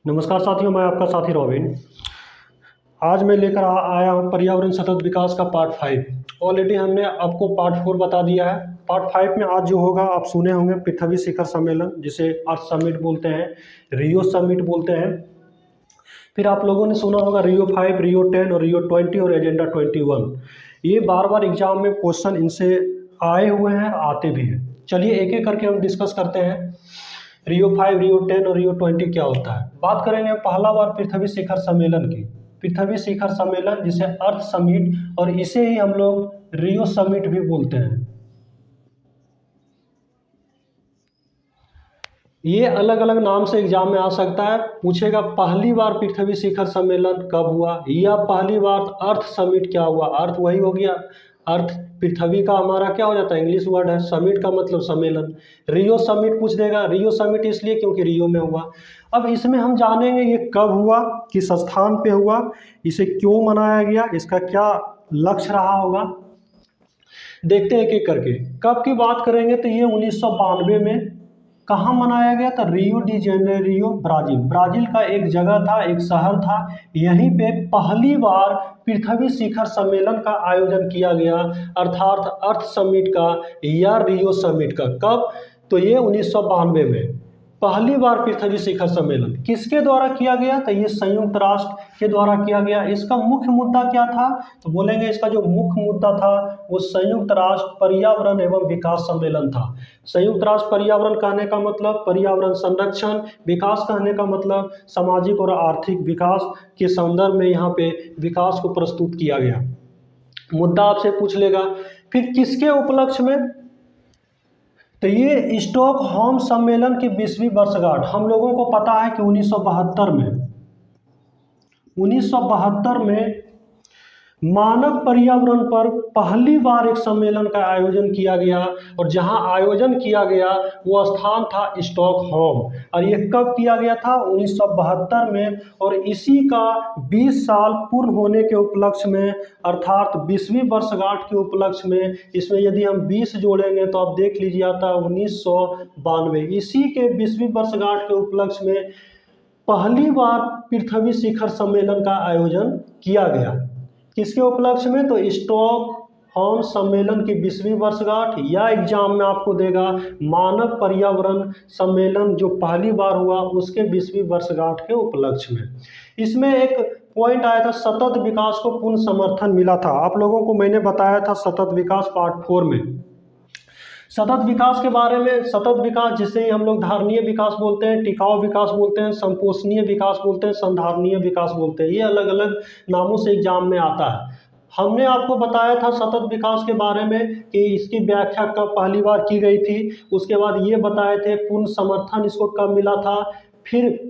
नमस्कार साथियों, मैं आपका साथी रॉबिन। आज मैं लेकर आया हूँ पर्यावरण सतत विकास का पार्ट 5। ऑलरेडी हमने आपको पार्ट 4 बता दिया है। पार्ट 5 में आज जो होगा आप सुने होंगे पृथ्वी शिखर सम्मेलन, जिसे अर्थ समिट बोलते हैं, रियो समिट बोलते हैं। फिर आप लोगों ने सुना होगा रियो 5, रियो 10 और रियो 20 और एजेंडा 21। ये बार बार एग्जाम में क्वेश्चन इनसे आए हुए हैं, आते भी हैं। चलिए एक एक करके हम डिस्कस करते हैं। रियो 5, रियो 10 और रियो 20 क्या होता है। बात करेंगे पहला बार पृथ्वी शिखर सम्मेलन की। पृथ्वी शिखर सम्मेलन जिसे अर्थ समिट और इसे ही हम लोग रियो समिट भी बोलते हैं। ये अलग अलग नाम से एग्जाम में आ सकता है। पूछेगा पहली बार पृथ्वी शिखर सम्मेलन कब हुआ, या पहली बार अर्थ समिट क्या हुआ। अर्थ वही हो गया, अर्थ पृथ्वी का हमारा क्या हो जाता है, इंग्लिश वर्ड है। समिट का मतलब सम्मेलन। रियो समिट पूछ देगा। रियो समिट इसलिए क्योंकि रियो में हुआ। अब इसमें हम जानेंगे ये कब हुआ, किस स्थान पे हुआ, इसे क्यों मनाया गया, इसका क्या लक्ष्य रहा होगा। देखते हैं एक एक करके। कब की बात करेंगे तो ये 1992 में कहाँ मनाया गया था, Rio de Janeiro, Brazil. Brazil का एक जगह था, एक शहर था, यहीं पे पहली बार पृथ्वी शिखर सम्मेलन का आयोजन किया गया, अर्थात अर्थ समिट का या रियो समिट का। कब, तो ये 1992 में पहली बार पृथ्वी शिखर सम्मेलन किसके द्वारा किया गया, तो ये संयुक्त राष्ट्र के द्वारा किया गया। इसका मुख्य मुद्दा क्या था, तो बोलेंगे इसका जो मुख्य मुद्दा था वो संयुक्त राष्ट्र पर्यावरण एवं विकास सम्मेलन था। संयुक्त राष्ट्र पर्यावरण कहने का मतलब पर्यावरण संरक्षण, विकास कहने का मतलब सामाजिक और आर्थिक विकास के संदर्भ में यहाँ पे विकास को प्रस्तुत किया गया। मुद्दा आपसे पूछ लेगा। फिर किसके उपलक्ष्य में, तो ये स्टॉकहोम सम्मेलन की 20वीं वर्षगांठ। हम लोगों को पता है कि 1972 में मानव पर्यावरण पर पहली बार एक सम्मेलन का आयोजन किया गया, और जहां आयोजन किया गया वो स्थान था स्टॉकहोम। और ये कब किया गया था, 1972 में। और इसी का 20 साल पूर्ण होने के उपलक्ष्य में, अर्थात 20वीं वर्षगांठ के उपलक्ष्य में, इसमें यदि हम 20 जोड़ेंगे तो आप देख लीजिए आता 1992। इसी के 20वीं वर्षगांठ के उपलक्ष्य में पहली बार पृथ्वी शिखर सम्मेलन का आयोजन किया गया। किसके उपलक्ष्य में, तो स्टॉकहोम सम्मेलन की 20वीं वर्षगांठ, या एग्जाम में आपको देगा मानव पर्यावरण सम्मेलन जो पहली बार हुआ उसके 20वीं वर्षगांठ के उपलक्ष्य में। इसमें एक पॉइंट आया था, सतत विकास को पूर्ण समर्थन मिला था। आप लोगों को मैंने बताया था सतत विकास पार्ट 4 में। सतत विकास के बारे में, सतत विकास जिसे हम लोग धारणीय विकास बोलते हैं, टिकाऊ विकास बोलते हैं, संपोषणीय विकास बोलते हैं, संधारणीय विकास बोलते हैं। ये अलग अलग नामों से एग्जाम में आता है। हमने आपको बताया था सतत विकास के बारे में कि इसकी व्याख्या कब पहली बार की गई थी। उसके बाद ये बताए थे पूर्ण समर्थन इसको कब मिला था। फिर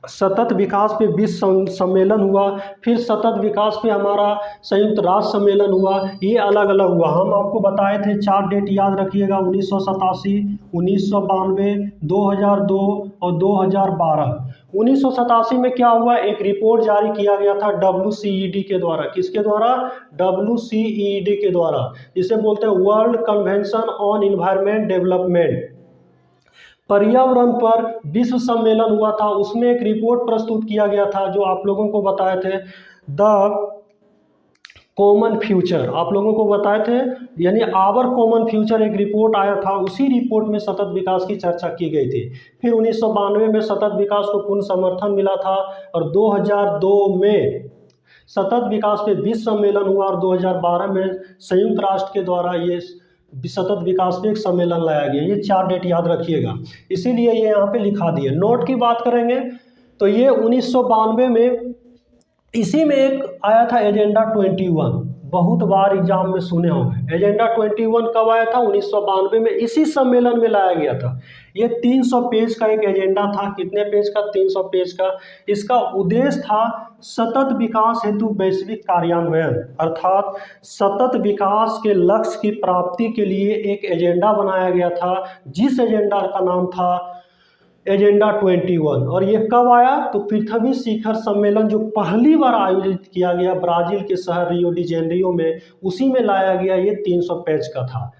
सतत विकास पे विश्व सम्मेलन हुआ। फिर सतत विकास पे हमारा संयुक्त राष्ट्र सम्मेलन हुआ। ये अलग अलग हुआ। हम आपको बताए थे 4 डेट याद रखिएगा, 1987, 1992, 2002 और 2012। 1987 में क्या हुआ, एक रिपोर्ट जारी किया गया था WCED के द्वारा। किसके द्वारा, WCED के द्वारा, जिसे बोलते हैं world convention on environment development. पर्यावरण पर विश्व सम्मेलन हुआ था, उसमें एक रिपोर्ट प्रस्तुत किया गया था जो आप लोगों को बताए थे द कॉमन फ्यूचर। आप लोगों को बताए थे यानी आवर कॉमन फ्यूचर, एक रिपोर्ट आया था। उसी रिपोर्ट में सतत विकास की चर्चा की गई थी। फिर 1992 में सतत विकास को पूर्ण समर्थन मिला था, और 2002 में सतत विकास पे विश्व सम्मेलन हुआ, और 2012 में संयुक्त राष्ट्र के द्वारा ये सतत विकास पे एक सम्मेलन लाया गया। ये 4 डेट याद रखिएगा, इसीलिए ये यहाँ पे लिखा दिए। नोट की बात करेंगे तो ये 1992 में इसी में एक आया था एजेंडा 21। बहुत बार एग्जाम में सुने होंगे। एजेंडा 21 कब आया था, 1992 में, इसी सम्मेलन में लाया गया था। ये 300 पेज का एक एजेंडा था। कितने पेज का, 300 पेज का। इसका उद्देश्य था सतत विकास हेतु वैश्विक कार्यान्वयन, अर्थात सतत विकास के लक्ष्य की प्राप्ति के लिए एक एजेंडा बनाया गया था, जिस एजेंडा का नाम था एजेंडा 21। और ये कब आया, तो पृथ्वी शिखर सम्मेलन जो पहली बार आयोजित किया गया ब्राजील के शहर रियो डी जेनेरियो में, उसी में लाया गया। ये 300 पेज का था।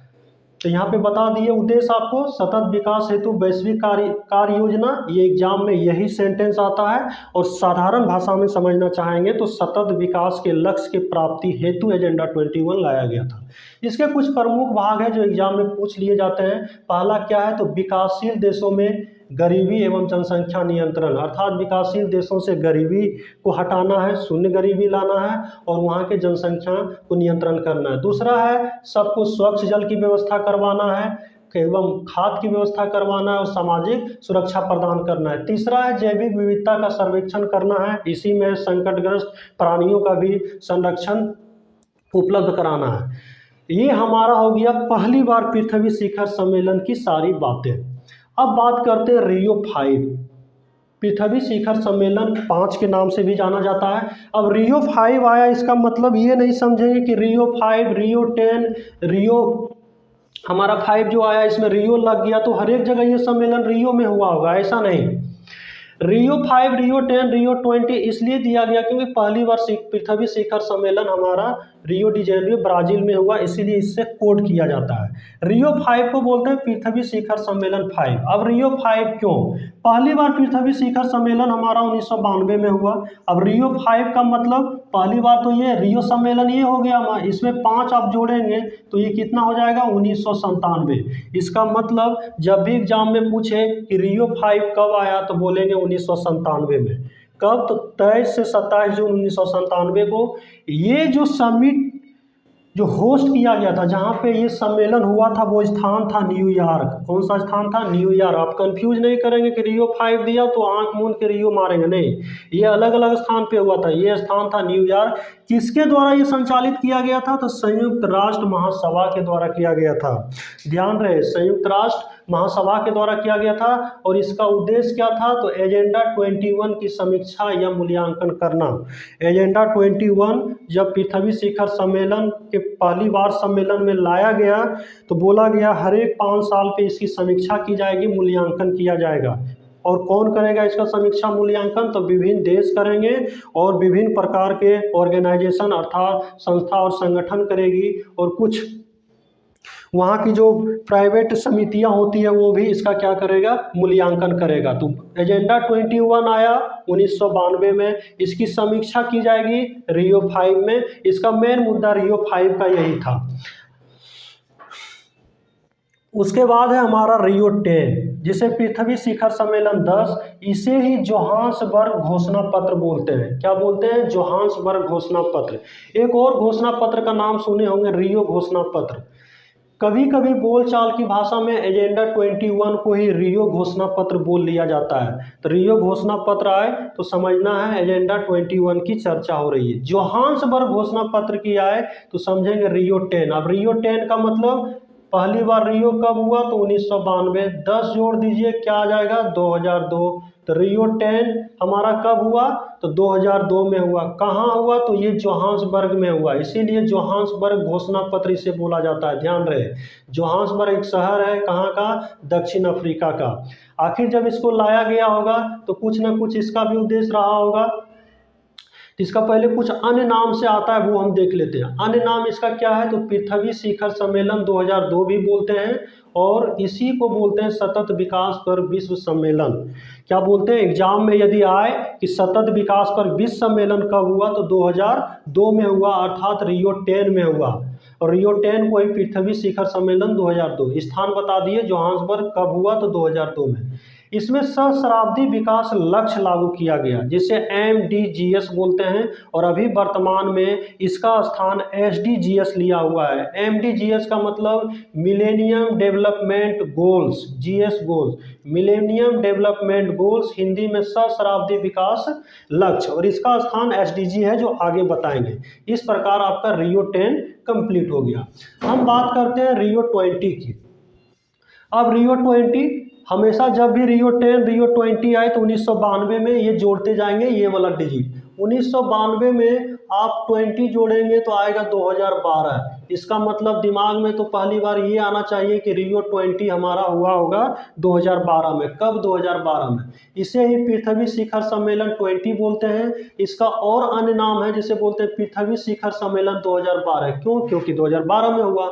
तो यहाँ पे बता दिए उद्देश्य आपको, सतत विकास हेतु वैश्विक कार्य योजना, ये एग्जाम में यही सेंटेंस आता है। और साधारण भाषा में समझना चाहेंगे तो सतत विकास के लक्ष्य की प्राप्ति हेतु एजेंडा 21 लाया गया था। इसके कुछ प्रमुख भाग हैं जो एग्जाम में पूछ लिए जाते हैं। पहला क्या है, तो विकासशील देशों में गरीबी एवं जनसंख्या नियंत्रण, अर्थात विकासशील देशों से गरीबी को हटाना है, शून्य गरीबी लाना है और वहाँ के जनसंख्या को नियंत्रण करना है। दूसरा है सबको स्वच्छ जल की व्यवस्था करवाना है एवं खाद की व्यवस्था करवाना है और सामाजिक सुरक्षा प्रदान करना है। तीसरा है जैविक विविधता का सर्वेक्षण करना है, इसी में संकटग्रस्त प्राणियों का भी संरक्षण उपलब्ध कराना है। ये हमारा हो गया पहली बार पृथ्वी शिखर सम्मेलन की सारी बातें। अब बात करते हैं रियो 5। पृथ्वी शिखर सम्मेलन 5 के नाम से भी जाना जाता है। अब रियो 5 आया, इसका मतलब ये नहीं समझेंगे कि रियो 5, रियो 10, रियो हमारा 5 जो आया इसमें रियो लग गया तो हर एक जगह ये सम्मेलन रियो में हुआ होगा, ऐसा नहीं। रियो 5, रियो 10, रियो 20 इसलिए दिया गया क्योंकि पहली बार पृथ्वी शिखर सम्मेलन हमारा रियो डी जेनेरियो ब्राजील में हुआ, इसीलिए इससे कोड किया जाता है। रियो 5 को बोलते हैं पृथ्वी शिखर सम्मेलन 5। अब रियो 5 क्यों? पहली बार पृथ्वी शिखर सम्मेलन हमारा 1992 में हुआ। अब रियो 5 का मतलब पहली बार तो ये रियो सम्मेलन ये हो गया, इसमें 5 आप जोड़ेंगे तो ये कितना हो जाएगा 1997। इसका मतलब जब भी एग्जाम में पूछे कि रियो 5 कब आया तो बोलेंगे 1997 में। कब? तो 23 से 27 जून 1997 को। ये जो समिट जो होस्ट किया गया था, जहाँ पे ये सम्मेलन हुआ था, वो स्थान था न्यूयॉर्क। कौन सा स्थान था? न्यूयॉर्क। आप कंफ्यूज नहीं करेंगे कि रियो 5 दिया तो आंख मूंद के रियो मारेंगे, नहीं, ये अलग अलग स्थान पे हुआ था। ये स्थान था न्यूयॉर्क। किसके द्वारा ये संचालित किया गया था? तो संयुक्त राष्ट्र महासभा के द्वारा किया गया था। ध्यान रहे, संयुक्त राष्ट्र महासभा के द्वारा किया गया था। और इसका उद्देश्य क्या था? तो एजेंडा 21 की समीक्षा या मूल्यांकन करना। एजेंडा 21 जब पृथ्वी शिखर सम्मेलन के पहली बार सम्मेलन में लाया गया तो बोला गया हर एक 5 साल पे इसकी समीक्षा की जाएगी, मूल्यांकन किया जाएगा। और कौन करेगा इसका समीक्षा मूल्यांकन? तो विभिन्न देश करेंगे और विभिन्न प्रकार के ऑर्गेनाइजेशन अर्थात संस्था और संगठन करेगी, और कुछ वहाँ की जो प्राइवेट समितियाँ होती है वो भी इसका क्या करेगा? मूल्यांकन करेगा। तो एजेंडा 21 आया 1992 में, इसकी समीक्षा की जाएगी रियो 5 में। इसका मेन मुद्दा रियो 5 का यही था। उसके बाद है हमारा रियो 10, जिसे पृथ्वी शिखर सम्मेलन 10, इसे ही जोहान्सबर्ग घोषणा पत्र बोलते हैं। क्या बोलते हैं? जोहान्सबर्ग घोषणा पत्र। एक और घोषणा पत्र का नाम सुने होंगे, रियो घोषणा पत्र। कभी कभी बोलचाल की भाषा में एजेंडा 21 को ही रियो घोषणा पत्र बोल लिया जाता है। तो रियो घोषणा पत्र आए तो समझना है एजेंडा 21 की चर्चा हो रही है। जोहान्सबर्ग घोषणा पत्र की आए तो समझेंगे रियो 10। अब रियो 10 का मतलब पहली बार रियो कब हुआ? तो 1992। 10 जोड़ दीजिए, क्या आ जाएगा? 2002। तो रियो 10 हमारा कब हुआ? तो 2002 में हुआ। कहाँ हुआ? तो ये जोहान्सबर्ग में हुआ, इसीलिए जोहान्सबर्ग घोषणा पत्र इसे बोला जाता है। ध्यान रहे, जोहान्सबर्ग एक शहर है, कहाँ का? दक्षिण अफ्रीका का। आखिर जब इसको लाया गया होगा तो कुछ ना कुछ इसका भी उद्देश्य रहा होगा। इसका पहले कुछ अन्य नाम से आता है, वो हम देख लेते हैं। अन्य नाम इसका क्या है? तो पृथ्वी शिखर सम्मेलन 2002 भी बोलते हैं, और इसी को बोलते हैं सतत विकास पर विश्व सम्मेलन। क्या बोलते हैं? एग्जाम में यदि आए कि सतत विकास पर विश्व सम्मेलन कब हुआ, तो 2002 में हुआ, अर्थात रियो 10 में हुआ। और रियो 10 को ही पृथ्वी शिखर सम्मेलन 2002। स्थान बता दिए जोहान्सबर्ग कब हुआ, तो 2002 में। इसमें सहस्राब्दी विकास लक्ष्य लागू किया गया, जिसे MDGs बोलते हैं, और अभी वर्तमान में इसका स्थान SDGs लिया हुआ है। MDGs का मतलब millennium development goals, GS goals, millennium development goals, Hindi में सहस्राब्दी विकास लक्ष्य, और इसका स्थान SDG है जो आगे बताएंगे। इस प्रकार आपका रियो 10 कंप्लीट हो गया। हम बात करते हैं रियो 20 की। अब रियो 20 हमेशा जब भी रियो 10, रियो 20 आए तो 1992 में ये जोड़ते जाएंगे, ये वाला डिजिट। 1992 में आप 20 जोड़ेंगे तो आएगा 2012। इसका मतलब दिमाग में तो पहली बार ये आना चाहिए कि रियो 20 हमारा हुआ होगा 2012 में। कब? 2012 में। इसे ही पृथ्वी शिखर सम्मेलन 20 बोलते हैं। इसका और अन्य नाम है जिसे बोलते हैं पृथ्वी शिखर सम्मेलन 2012। क्यों? क्योंकि 2012 में हुआ।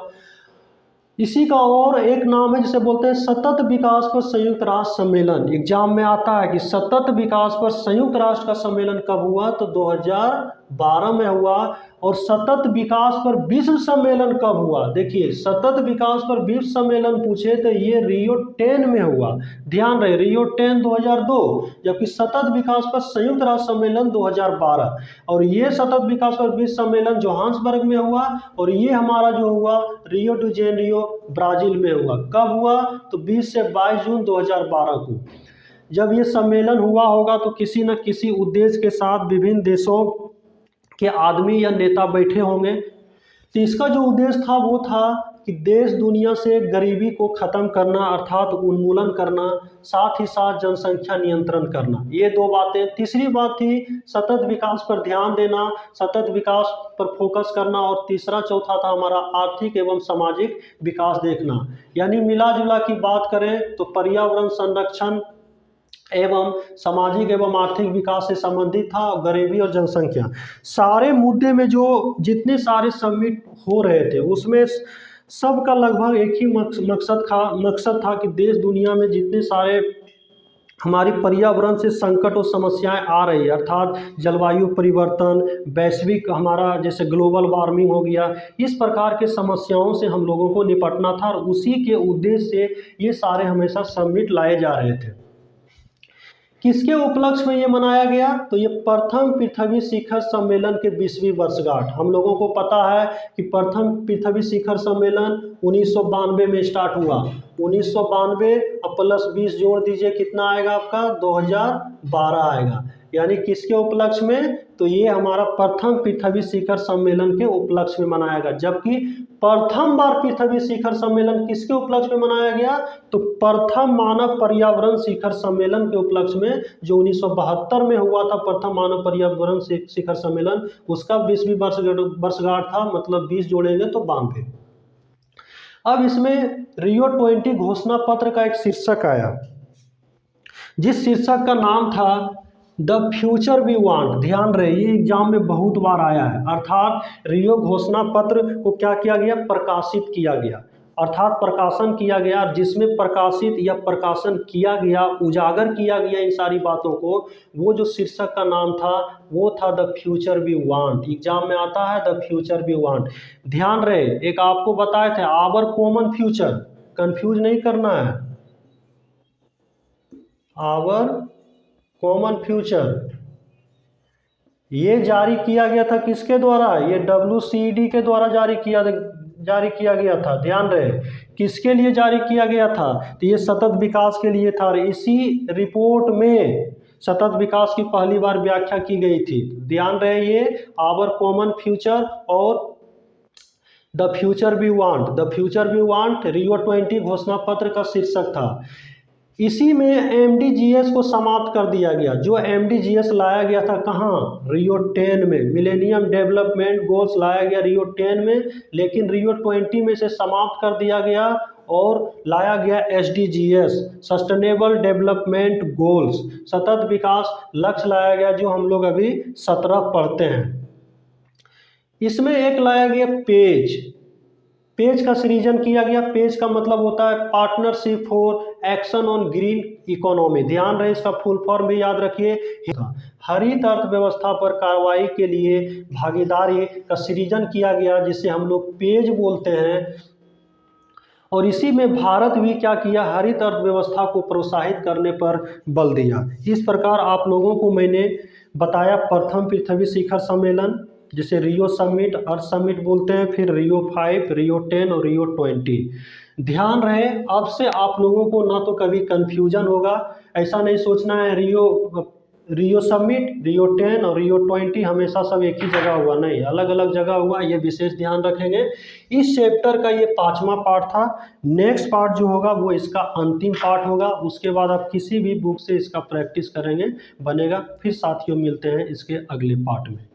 इसी का और एक नाम है जिसे बोलते हैं सतत विकास पर संयुक्त राष्ट्र सम्मेलन। एग्जाम में आता है कि सतत विकास पर संयुक्त राष्ट्र का सम्मेलन कब हुआ, तो 2012 में हुआ। और सतत विकास पर विश्व सम्मेलन कब हुआ, देखिए सतत विकास पर विश्व सम्मेलन पूछे तो ये रियो 10 में हुआ, ध्यान रहे रियो 10 2002, जबकि सतत विकास पर संयुक्त राष्ट्र सम्मेलन 2012। और ये सतत विकास पर विश्व सम्मेलन जोहान्सबर्ग में हुआ, और ये हमारा जो हुआ रियो डी जेनेरियो ब्राजील में हुआ। कब हुआ, तो 20 से 22 जून 2012 को। जब ये सम्मेलन हुआ होगा तो किसी न किसी उद्देश्य के साथ विभिन्न देशों के आदमी या नेता बैठे होंगे। तो इसका जो उद्देश्य था वो था कि देश दुनिया से गरीबी को ख़त्म करना, अर्थात उन्मूलन करना, साथ ही साथ जनसंख्या नियंत्रण करना, ये दो बातें। तीसरी बात थी सतत विकास पर ध्यान देना, सतत विकास पर फोकस करना, और तीसरा चौथा था हमारा आर्थिक एवं सामाजिक विकास देखना। यानी मिला जुला की बात करें तो पर्यावरण संरक्षण एवं सामाजिक एवं आर्थिक विकास से संबंधित था, और गरीबी और जनसंख्या सारे मुद्दे में जो जितने सारे समिट हो रहे थे उसमें सबका लगभग एक ही मकसद था कि देश दुनिया में जितने सारे हमारी पर्यावरण से संकट और समस्याएं आ रही है, अर्थात जलवायु परिवर्तन, वैश्विक हमारा जैसे ग्लोबल वार्मिंग हो गया, इस प्रकार के समस्याओं से हम लोगों को निपटना था, और उसी के उद्देश्य से ये सारे हमेशा समिट लाए जा रहे थे। किसके उपलक्ष्य में ये मनाया गया, तो ये प्रथम पृथ्वी शिखर सम्मेलन के 20वीं वर्षगांठ। हम लोगों को पता है कि प्रथम पृथ्वी शिखर सम्मेलन 1992 में स्टार्ट हुआ। 1992 अब प्लस 20 जोड़ दीजिए, कितना आएगा आपका, 2012 आएगा। यानी किसके उपलक्ष्य में, तो ये हमारा प्रथम पृथ्वी शिखर सम्मेलन के उपलक्ष्य में मनाया गया। जबकि प्रथम बार पृथ्वी शिखर सम्मेलन किसके उपलक्ष्य में मनाया गया, तो प्रथम मानव पर्यावरण शिखर सम्मेलन के उपलक्ष्य में, जो 1972 में हुआ था प्रथम मानव पर्यावरण शिखर सम्मेलन, उसका 20वीं वर्षगांठ था, मतलब 20 जोड़ेंगे तो 92। अब इसमें रियो 20 घोषणा पत्र का एक शीर्षक आया, जिस शीर्षक का नाम था द फ्यूचर वी वांट। ध्यान रहे ये एग्जाम में बहुत बार आया है। अर्थात रियो घोषणा पत्र को क्या किया गया, प्रकाशित किया गया, अर्थात प्रकाशन किया गया, जिसमें प्रकाशित या प्रकाशन किया गया, उजागर किया गया इन सारी बातों को। वो जो शीर्षक का नाम था वो था the future we want. Exam में आता है द फ्यूचर वी वांट। ध्यान रहे एक आपको बताए थे आवर कॉमन फ्यूचर, कंफ्यूज नहीं करना है, आवर कॉमन फ्यूचर। ये जारी किया गया था किसके द्वारा, ये WCED के द्वारा जारी किया गया था। ध्यान रहे किसके लिए जारी किया गया था, तो ये सतत विकास के लिए था। इसी रिपोर्ट में सतत विकास की पहली बार व्याख्या की गई थी। ध्यान रहे ये आवर कॉमन फ्यूचर और the future we want, the future we want Rio 20 घोषणा पत्र का शीर्षक था। इसी में MDGs को समाप्त कर दिया गया। जो MDGs लाया गया था कहाँ, रियो 10 में, मिलेनियम डेवलपमेंट गोल्स लाया गया रियो 10 में, लेकिन रियो 20 में से समाप्त कर दिया गया और लाया गया SDGs, सस्टेनेबल डेवलपमेंट गोल्स, सतत विकास लक्ष्य लाया गया, जो हम लोग अभी 17 पढ़ते हैं। इसमें एक लाया गया पेज का सृजन किया गया। पेज का मतलब होता है partnership for action on green economy. ध्यान रहे इसका फुल फॉर्म भी याद रखिए, हरित अर्थव्यवस्था पर कार्रवाई के लिए भागीदारी का सृजन किया गया, जिसे हम लोग पेज बोलते हैं। और इसी में भारत भी क्या किया, हरित अर्थव्यवस्था को प्रोत्साहित करने पर बल दिया। इस प्रकार आप लोगों को मैंने बताया प्रथम पृथ्वी शिखर सम्मेलन, जिसे रियो समिट, अर्थ समिट बोलते हैं, फिर रियो 5, रियो 10 और रियो 20। ध्यान रहे अब से आप लोगों को ना तो कभी कन्फ्यूजन होगा, ऐसा नहीं सोचना है रियो समिट, रियो 10 और रियो 20 हमेशा सब एक ही जगह हुआ, नहीं, अलग अलग जगह हुआ, ये विशेष ध्यान रखेंगे। इस चैप्टर का ये 5वां पार्ट था। नेक्स्ट पार्ट जो होगा वो इसका अंतिम पार्ट होगा। उसके बाद आप किसी भी बुक से इसका प्रैक्टिस करेंगे, बनेगा। फिर साथियों मिलते हैं इसके अगले पार्ट में।